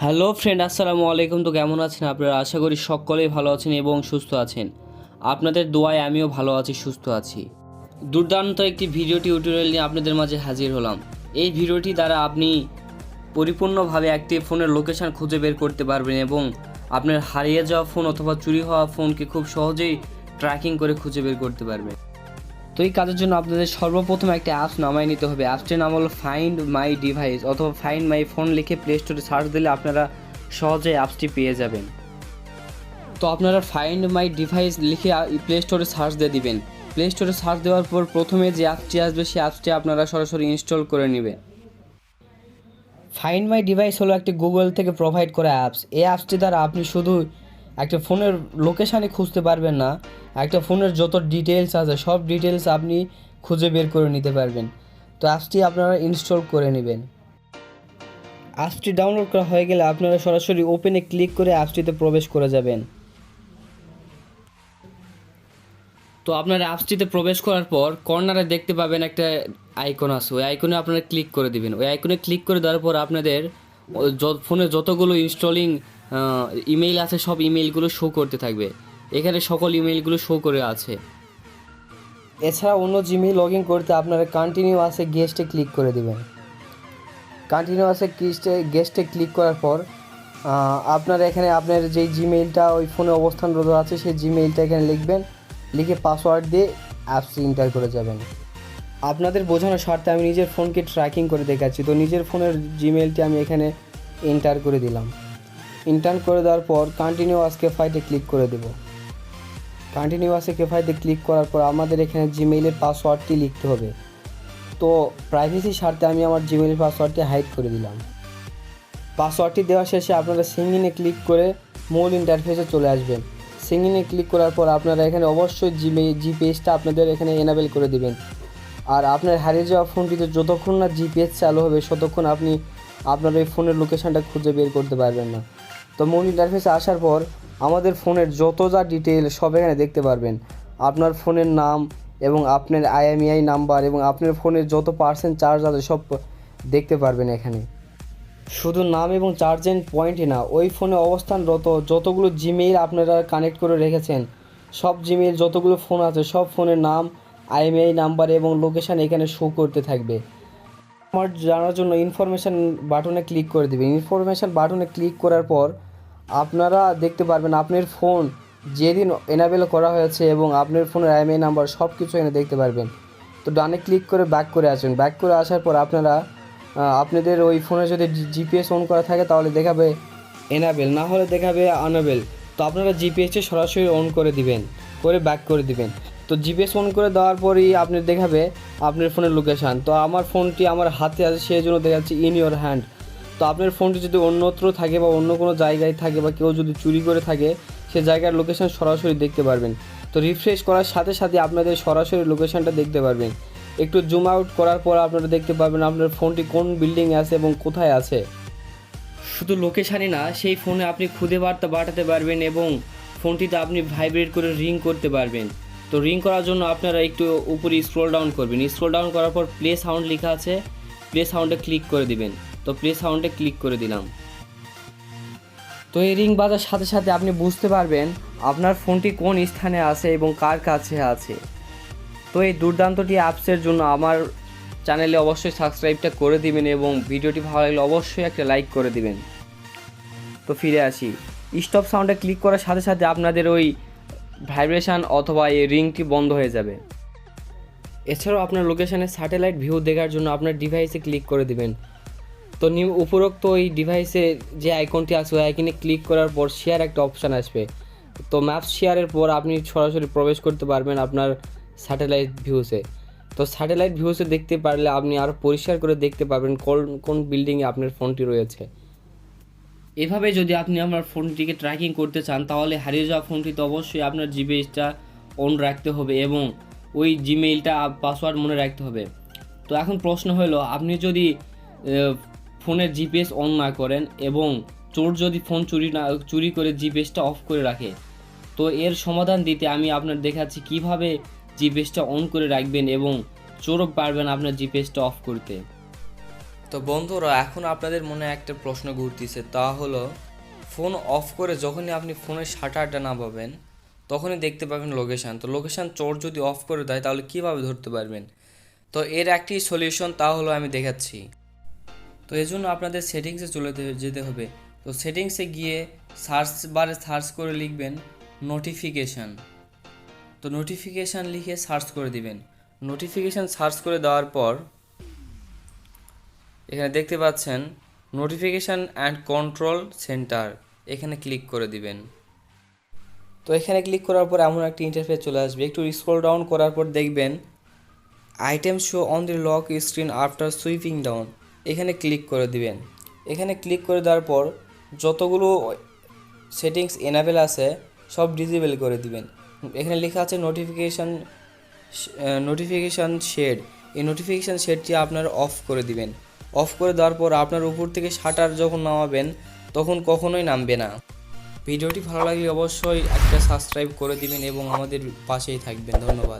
Hello friend, আসসালামু আলাইকুম। তো কেমন আছেন আপনারা? আশা করি সকলেই ভালো আছেন এবং সুস্থ আছেন। আপনাদের দোয়ায় আমিও ভালো আছি, সুস্থ আছি। দুর্দান্ত একটি ভিডিও টিউটোরিয়াল নিয়ে আপনাদের মাঝে হাজির হলাম। এই ভিডিওটি দ্বারা আপনি পরিপূর্ণভাবে একটি ফোনের লোকেশন খুঁজে বের করতে পারবেন এবং আপনার হারিয়ে যাওয়া ফোন অথবা চুরি হওয়া ফোনকে খুব সহজেই ট্র্যাকিং করে খুঁজে বের করতে পারবেন। তো এই কাজের জন্য আপনাদের সর্বপ্রথম একটা অ্যাপস নামায় নিতে হবে। অ্যাপসটির নাম হলো ফাইন্ড মাই ডিভাইস অথবা ফাইন্ড মাই ফোন লিখে প্লে স্টোরে সার্চ দিলে আপনারা সহজে অ্যাপসটি পেয়ে যাবেন। তো আপনারা ফাইন্ড মাই ডিভাইস লিখে প্লে স্টোরে সার্চ দিয়ে দিবেন। প্লে স্টোরে সার্চ দেওয়ার পর প্রথমে যে অ্যাপসটি আসবে সেই অ্যাপসটি আপনারা সরাসরি ইনস্টল করে নেবেন। ফাইন্ড মাই ডিভাইস হলো একটি গুগল থেকে প্রোভাইড করা অ্যাপস। এই অ্যাপসটি দ্বারা আপনি শুধু একটা ফোনের লোকেশানে খুঁজতে পারবেন না, একটা ফোনের যত ডিটেলস আছে সব ডিটেলস আপনি খুঁজে বের করে নিতে পারবেন। তো অ্যাপসটি আপনারা ইনস্টল করে নেবেন। অ্যাপসটি ডাউনলোড করা হয়ে গেলে আপনারা সরাসরি ওপেনে ক্লিক করে অ্যাপসটিতে প্রবেশ করে যাবেন। তো আপনারা অ্যাপসটিতে প্রবেশ করার পর কর্নারে দেখতে পাবেন একটা আইকন আছে, ওই আইকনে আপনারা ক্লিক করে দিবেন। ওই আইকনে ক্লিক করে দেওয়ার পর আপনাদের ফোনে যতগুলো ইনস্টলিং ইমেইল আছে সব ইমেইলগুলো শো করতে থাকবে। এখানে সকল ইমেইলগুলো শো করে আছে। এছাড়া অন্য জিমেইল লগ ইন করতে আপনারা কন্টিনিউ আছে গেস্টে ক্লিক করে দেবেন। কন্টিনিউ আছে গেস্টে ক্লিক করার পর আপনারা এখানে আপনার যেই জিমেইলটা ওই ফোনে অবস্থানরত আছে সেই জিমেইলটা এখানে লিখবেন, লিখে পাসওয়ার্ড দিয়ে অ্যাপস এন্টার করে যাবেন। আপনাদের বোঝানোর স্বার্থে আমি নিজের ফোনকে ট্র্যাকিং করে দেখাচ্ছি। তো নিজের ফোনের জিমেইলটি আমি এখানে এন্টার করে দিলাম। এন্টার করে দেওয়ার পর কন্টিনিউ আস কেফায়েটে ক্লিক করে দেব। কন্টিনিউ আস কেফায়েটে ক্লিক করার পর আমাদের এখানে জিমেইলের পাসওয়ার্ডটি লিখতে হবে। তো প্রাইভেসির স্বার্থে আমি আমার জিমেইলের পাসওয়ার্ডটি হাইড করে দিলাম। পাসওয়ার্ডটি দেওয়া শেষে আপনারা সিঙ্গিনে ক্লিক করে মূল ইন্টারফেসে চলে আসবেন। সিঙ্গিনে ক্লিক করার পর আপনারা এখানে অবশ্যই জিপিএসটা আপনাদের এখানে এনাবেল করে দিবেন। আর আপনার হারিয়ে যাওয়া ফোনটিতে যতক্ষণ না জিপিএস চালু হবে ততক্ষণ আপনি আপনার এই ফোনের লোকেশানটা খুঁজে বের করতে পারবেন না। তো মূল ইন্টারফেসে আসার পর আমাদের ফোনের যত যা ডিটেল সব এখানে দেখতে পারবেন। আপনার ফোনের নাম এবং আপনার imei নাম্বার এবং আপনার ফোনের যত পার্সেন্ট চার্জ আছে সব দেখতে পারবেন এখানে। শুধু নাম এবং চার্জিং পয়েন্টই না, ওই ফোনে অবস্থানরত যতগুলো জিমেইল আপনারা কানেক্ট করে রেখেছেন সব জিমেইল যতগুলো ফোন আছে সব ফোনের নাম, imei নাম্বার এবং লোকেশান এখানে শো করতে থাকবে। আমার জানার জন্য ইনফরমেশান বাটনে ক্লিক করে দেবেন। ইনফরমেশান বাটনে ক্লিক করার পর আপনারা দেখতে পারবেন আপনার ফোন যেদিন এনাবেল করা হয়েছে এবং আপনার ফোনের imei নাম্বার সব কিছু এখানে দেখতে পারবেন। তো ডানে ক্লিক করে ব্যাক করে আসবেন। ব্যাক করে আসার পর আপনারা আপনাদের ওই ফোনে যদি জিপিএস অন করা থাকে তাহলে দেখাবে এনাবেল, না হলে দেখাবে আনএবেল। তো আপনারা জিপিএসটি সরাসরি অন করে দিবেন, করে ব্যাক করে দিবেন। তো জিপিএস অন করে দেওয়ার পরই আপনি দেখাবে আপনার ফোনের লোকেশান। তো আমার ফোনটি আমার হাতে আছে সেই জন্য দেখাচ্ছে ইন ইওর হ্যান্ড। তো আপনার ফোনটি যদি অন্যত্র থাকে বা অন্য কোনো জায়গায় থাকে বা কেউ যদি চুরি করে থাকে সে জায়গার লোকেশান সরাসরি দেখতে পারবেন। তো রিফ্রেশ করার সাথে সাথে আপনাদের সরাসরি লোকেশানটা দেখতে পারবেন। একটু জুম আউট করার পর আপনারা দেখতে পাবেন আপনার ফোনটি কোন বিল্ডিংয়ে আছে এবং কোথায় আছে। শুধু লোকেশানই না, সেই ফোনে আপনি খুদে বার্তা পাঠাতে পারবেন এবং ফোনটিতে আপনি ভাইব্রেট করে রিং করতে পারবেন। তো রিং করার জন্য আপনারা একটু উপরে স্ক্রল ডাউন করবেন। স্ক্রল ডাউন করার পর প্লে সাউন্ড লেখা আছে, প্লে সাউন্ডে ক্লিক করে দিবেন। তো প্লে সাউন্ডে ক্লিক করে দিলাম। তো এই রিং বাজার সাথে সাথে আপনি বুঝতে পারবেন আপনার ফোনটি কোন স্থানে আছে এবং কার কাছে আছে। তো এই দুর্দান্তটি অ্যাপসের জন্য আমার চ্যানেলে অবশ্যই সাবস্ক্রাইবটা করে দিবেন এবং ভিডিওটি ভালো লাগলে অবশ্যই একটা লাইক করে দিবেন। তো ফিরে আসি। স্টপ সাউন্ডে ক্লিক করার সাথে সাথে আপনাদের ওই ভাইব্রেশন অথবা এই রিংটি বন্ধ হয়ে যাবে। এছাড়াও আপনার লোকেশানের স্যাটেলাইট ভিউ দেখার জন্য আপনার ডিভাইসে ক্লিক করে দিবেন। তো উপরোক্ত ওই ডিভাইসে যে আইকনটি আছে ওই আইকনে ক্লিক করার পর শেয়ার একটা অপশান আসবে। তো ম্যাপ শেয়ারের পর আপনি সরাসরি প্রবেশ করতে পারবেন আপনার স্যাটেলাইট ভিউসে। তো স্যাটেলাইট ভিউসে দেখতে পারলে আপনি আরও পরিষ্কার করে দেখতে পারবেন কোন বিল্ডিংয়ে আপনার ফোনটি রয়েছে। এভাবে যদি আপনি আপনার ফোনটিকে ট্র্যাকিং করতে চান তাহলে হারিয়ে যাওয়া ফোনটিতে অবশ্যই আপনার জিপিএসটা অন রাখতে হবে এবং ওই জিমেইলটা পাসওয়ার্ড মনে রাখতে হবে। তো এখন প্রশ্ন হলো, আপনি যদি ফোনের জিপিএস অন না করেন এবং চোর যদি ফোন চুরি করে জিপিএসটা অফ করে রাখে, তো এর সমাধান দিতে আমি আপনার দেখাচ্ছি কিভাবে জিপিএসটা অন করে রাখবেন এবং চোরও পারবেন আপনার জিপিএসটা অফ করতে। তো বন্ধুরা, এখন আপনাদের মনে একটা প্রশ্ন ঘুরতেছে, তা হলো ফোন অফ করে যখনই আপনি ফোনের শাটারটা নামাবেন তখনই দেখতে পাবেন লোকেশান। তো লোকেশান চোর যদি অফ করে দেয় তাহলে কীভাবে ধরতে পারবেন? তো এর একটি সলিউশন, তা হলো আমি দেখাচ্ছি। তো এই জন্য আপনাদের সেটিংসে যেতে হবে। তো সেটিংসে গিয়ে সার্চ বারে সার্চ করে লিখবেন নোটিফিকেশান। তো নোটিফিকেশান লিখে সার্চ করে দিবেন। নোটিফিকেশান সার্চ করে দেওয়ার পর এখানে দেখতে পাচ্ছেন নোটিফিকেশান অ্যান্ড কন্ট্রোল সেন্টার, এখানে ক্লিক করে দিবেন। তো এখানে ক্লিক করার পর এমন একটি ইন্টারফেস চলে আসবে। একটু স্ক্রল ডাউন করার পর দেখবেন item show on the lock screen after sweeping down, এখানে ক্লিক করে দিবেন। এখানে ক্লিক করে দেওয়ার পর যতগুলো সেটিংস এনাবেল আছে সব ডিসেবল করে দিবেন। এখানে লেখা আছে নোটিফিকেশান শেড, এই নোটিফিকেশান শেডটি আপনার অফ করে দিবেন। অফ করে দেওয়ার পর আপনার উপর থেকে শাটার যখন নামাবেন তখন কখনোই নামবে না। ভিডিওটি ভালো লাগলে অবশ্যই একটা সাবস্ক্রাইব করে দিবেন এবং আমাদের পাশেই থাকবেন। ধন্যবাদ।